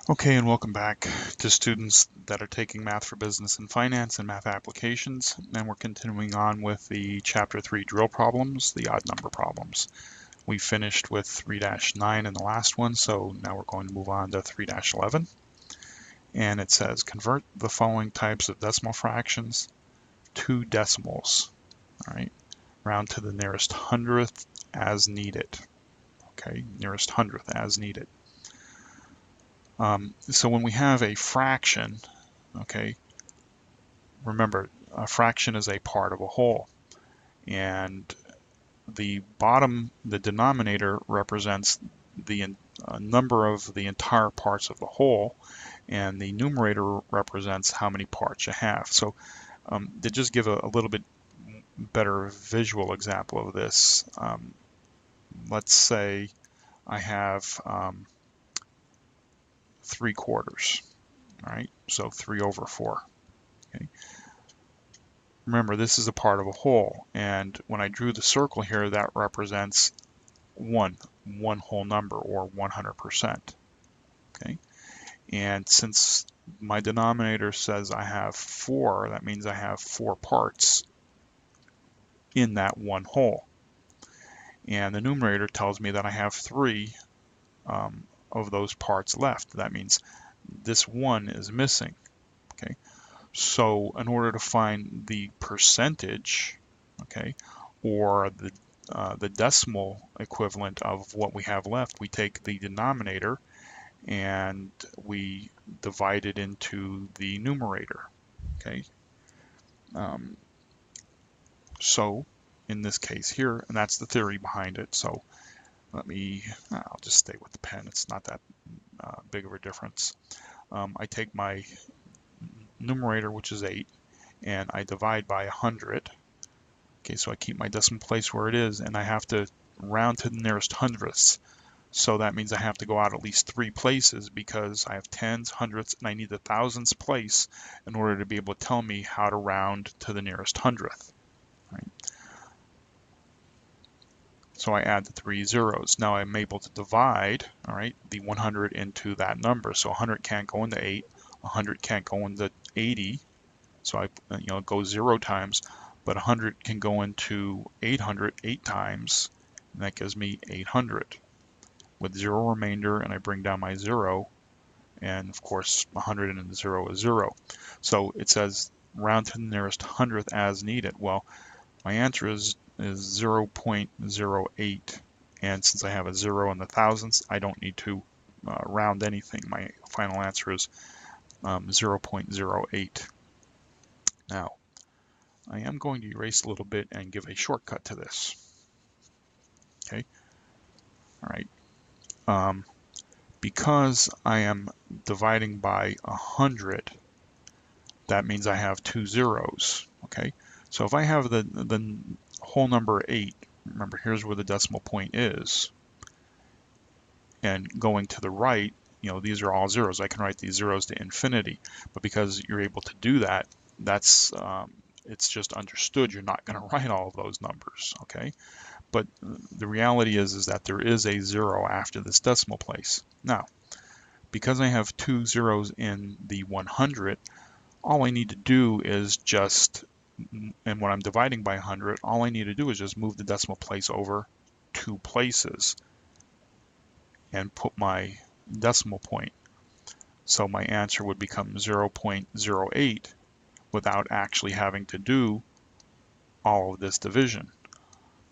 Okay, and welcome back to students that are taking Math for Business and Finance and Math Applications. And we're continuing on with the Chapter 3 drill problems, the odd number problems. We finished with 3-9 in the last one, so now we're going to move on to 3-11. And it says, convert the following types of decimal fractions to decimals. All right, round to the nearest hundredth as needed. Okay, nearest hundredth as needed. So when we have a fraction, okay, remember a fraction is a part of a whole, and the denominator represents the number of the entire parts of the whole, and the numerator represents how many parts you have. So to just give a little bit better visual example of this, let's say I have 3/4. All right, so 3/4. Okay. Remember, this is a part of a whole, and when I drew the circle here, that represents one whole number, or 100%. Okay, and since my denominator says I have 4, that means I have 4 parts in that one whole. And the numerator tells me that I have 3 of those parts left. That means this 1 is missing. Okay, so in order to find the percentage, okay, or the decimal equivalent of what we have left, we take the denominator and we divide it into the numerator. Okay, so in this case here, and that's the theory behind it. So I'll just stay with the pen. It's not that big of a difference. I take my numerator, which is 8, and I divide by 100. Okay, so I keep my decimal place where it is, and I have to round to the nearest hundredths. So that means I have to go out at least 3 places, because I have tens, hundredths, and I need the thousands place in order to be able to tell me how to round to the nearest hundredth. Right? So I add the 3 zeros. Now I'm able to divide, all right, the 100 into that number. So 100 can't go into 8, 100 can't go into 80. So it goes 0 times, but 100 can go into 800 8 times, and that gives me 800 with 0 remainder, and I bring down my 0, and of course 100 and 0 is 0. So it says round to the nearest hundredth as needed. Well, my answer is 0.08, and since I have a 0 in the thousandths, I don't need to round anything. My final answer is 0.08. Now, I am going to erase a little bit and give a shortcut to this. Okay, all right. Because I am dividing by 100, that means I have 2 zeros. Okay, so if I have the whole number 8, remember here's where the decimal point is, and going to the right, these are all zeros. I can write these zeros to infinity, but because you're able to do that, that's it's just understood you're not going to write all of those numbers. Okay, but the reality is that there is a 0 after this decimal place. Now, because I have 2 zeros in the 100, all I need to do is just, and when I'm dividing by 100, all I need to do is just move the decimal place over 2 places and put my decimal point. So my answer would become 0.08 without actually having to do all of this division.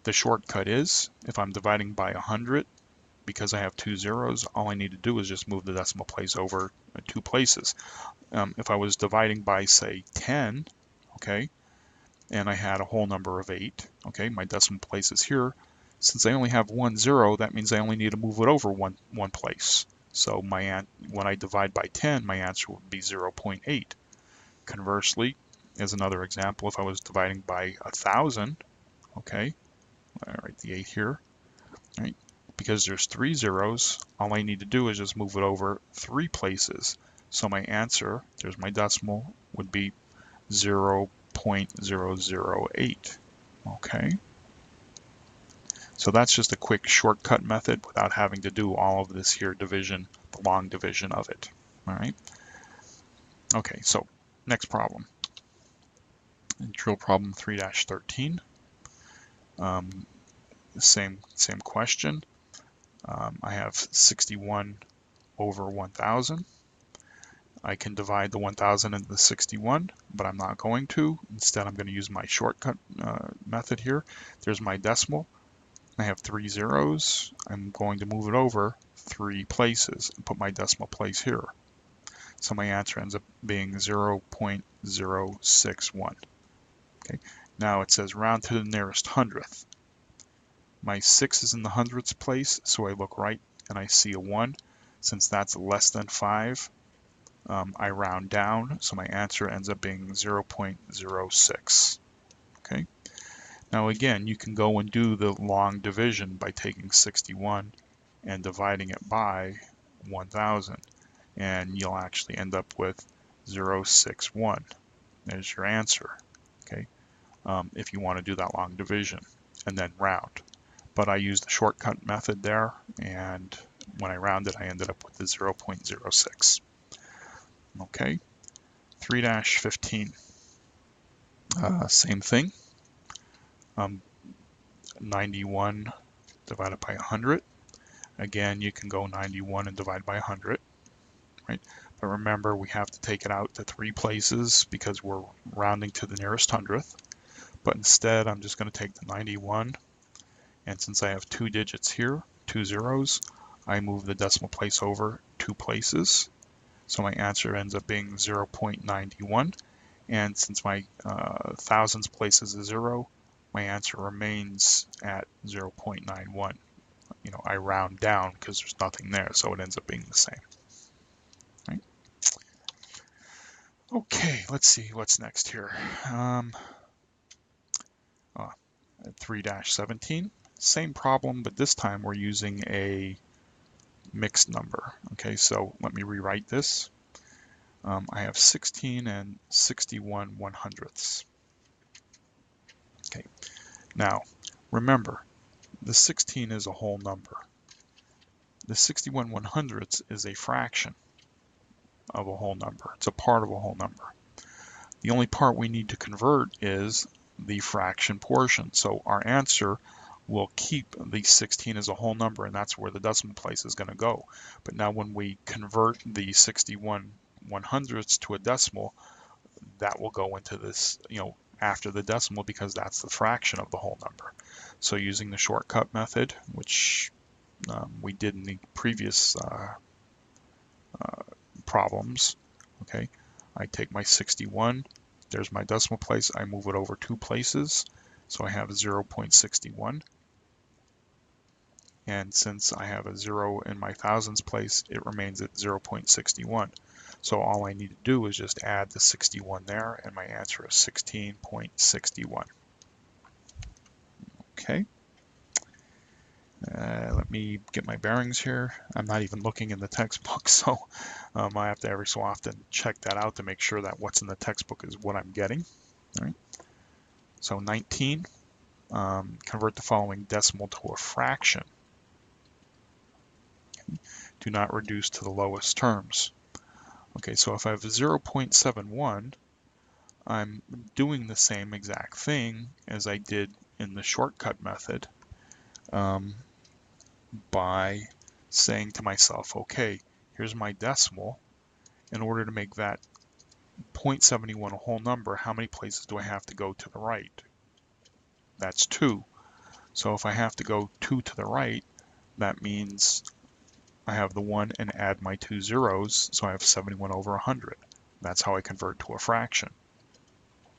The shortcut is, if I'm dividing by 100, because I have 2 zeros, all I need to do is just move the decimal place over 2 places. If I was dividing by, say, 10, okay, and I had a whole number of 8, okay, my decimal place is here. Since I only have 1 0, that means I only need to move it over one place. So when I divide by 10, my answer would be 0.8. Conversely, as another example, if I was dividing by 1,000, okay, I write the 8 here, right? Because there's 3 zeros, all I need to do is just move it over 3 places. So my answer, there's my decimal, would be 0.008. Okay. So that's just a quick shortcut method without having to do all of this here division, the long division of it. All right. Okay, so next problem. Drill problem 3-13. Same question. I have 61 over 1,000. I can divide the 1,000 into the 61, but I'm not going to. Instead, I'm going to use my shortcut method here. There's my decimal. I have 3 zeros. I'm going to move it over 3 places and put my decimal place here. So my answer ends up being 0.061. Okay. Now it says round to the nearest hundredth. My 6 is in the hundredths place, so I look right and I see a 1. Since that's less than 5, I round down, so my answer ends up being 0.06. Okay. Now again, you can go and do the long division by taking 61 and dividing it by 1,000, and you'll actually end up with 0.61. There's your answer. Okay. If you want to do that long division and then round. But I used the shortcut method there, and when I rounded, I ended up with the 0.06. Okay, 3-15. Same thing. 91 divided by 100. Again, you can go 91 and divide by 100, right? But remember, we have to take it out to 3 places because we're rounding to the nearest hundredth. But instead, I'm just going to take the 91, and since I have 2 digits here, 2 zeros, I move the decimal place over 2 places. So my answer ends up being 0.91. And since my thousands place is a 0, my answer remains at 0.91. You know, I round down because there's nothing there, so it ends up being the same. Right? Okay, let's see what's next here. 3-17, same problem, but this time we're using a mixed number. Okay, so let me rewrite this. I have 16 and 61 1/100ths. Okay, now remember, the 16 is a whole number. The 61 1/100ths is a fraction of a whole number. It's a part of a whole number. The only part we need to convert is the fraction portion. So our answer will keep the 16 as a whole number, and that's where the decimal place is going to go. But now when we convert the 61 1/100ths to a decimal, that will go into this, you know, after the decimal, because that's the fraction of the whole number. So using the shortcut method, which we did in the previous problems, okay, I take my 61, there's my decimal place, I move it over 2 places, so I have 0.61. And since I have a 0 in my thousands place, it remains at 0.61. So all I need to do is just add the 61 there, and my answer is 16.61. Okay. Let me get my bearings here. I'm not even looking in the textbook, so I have to every so often check that out to make sure that what's in the textbook is what I'm getting. All right. So 19, convert the following decimal to a fraction. Okay. Do not reduce to the lowest terms. Okay, so if I have 0.71, I'm doing the same exact thing as I did in the shortcut method, by saying to myself, okay, here's my decimal. In order to make that 0.71 a whole number, how many places do I have to go to the right? That's 2. So if I have to go 2 to the right, that means I have the 1 and add my 2 zeros, so I have 71 over 100. That's how I convert to a fraction.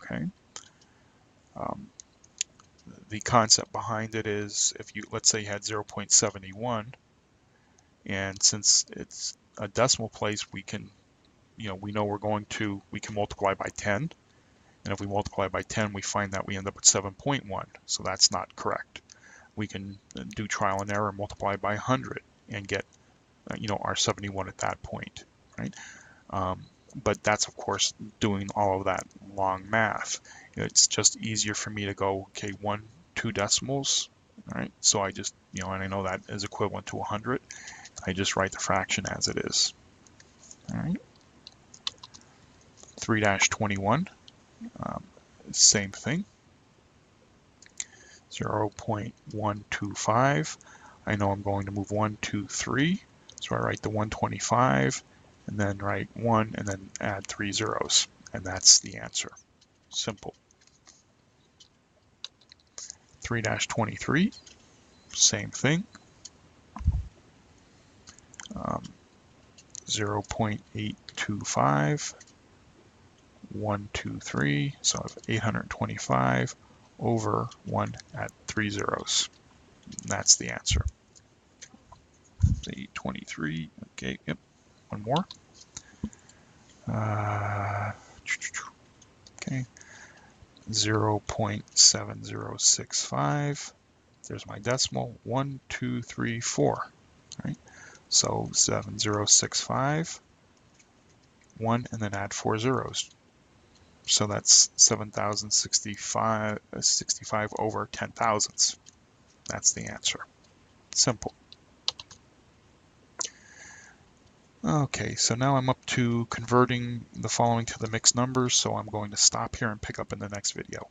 Okay. The concept behind it is, if you, let's say you had 0.71, and since it's a decimal place, we can, you know, we know we can multiply by 10, and if we multiply by 10, we find that we end up with 7.1, so that's not correct. We can do trial and error, multiply by 100, and get, you know, our 71 at that point, right? But that's, of course, doing all of that long math. It's just easier for me to go, okay, 1, 2 decimals, All right, so I just, and I know that is equivalent to 100. I just write the fraction as it is. All right, 3-21, same thing, 0.125. I know I'm going to move 1, 2, 3, so I write the 125, and then write 1, and then add 3 zeros, and that's the answer. Simple. 3-23, same thing, 0.825, 1, 2, 3, so I have 825 over 1 at 3 zeros. And that's the answer. 823, okay, yep, one more. Okay, 0.7065. There's my decimal, 1, 2, 3, 4. Right? So 7065, 1, and then add 4 zeros. So that's 7,065 65 over 10 thousandths. That's the answer. Simple. Okay, so now I'm up to converting the following to the mixed numbers, so I'm going to stop here and pick up in the next video.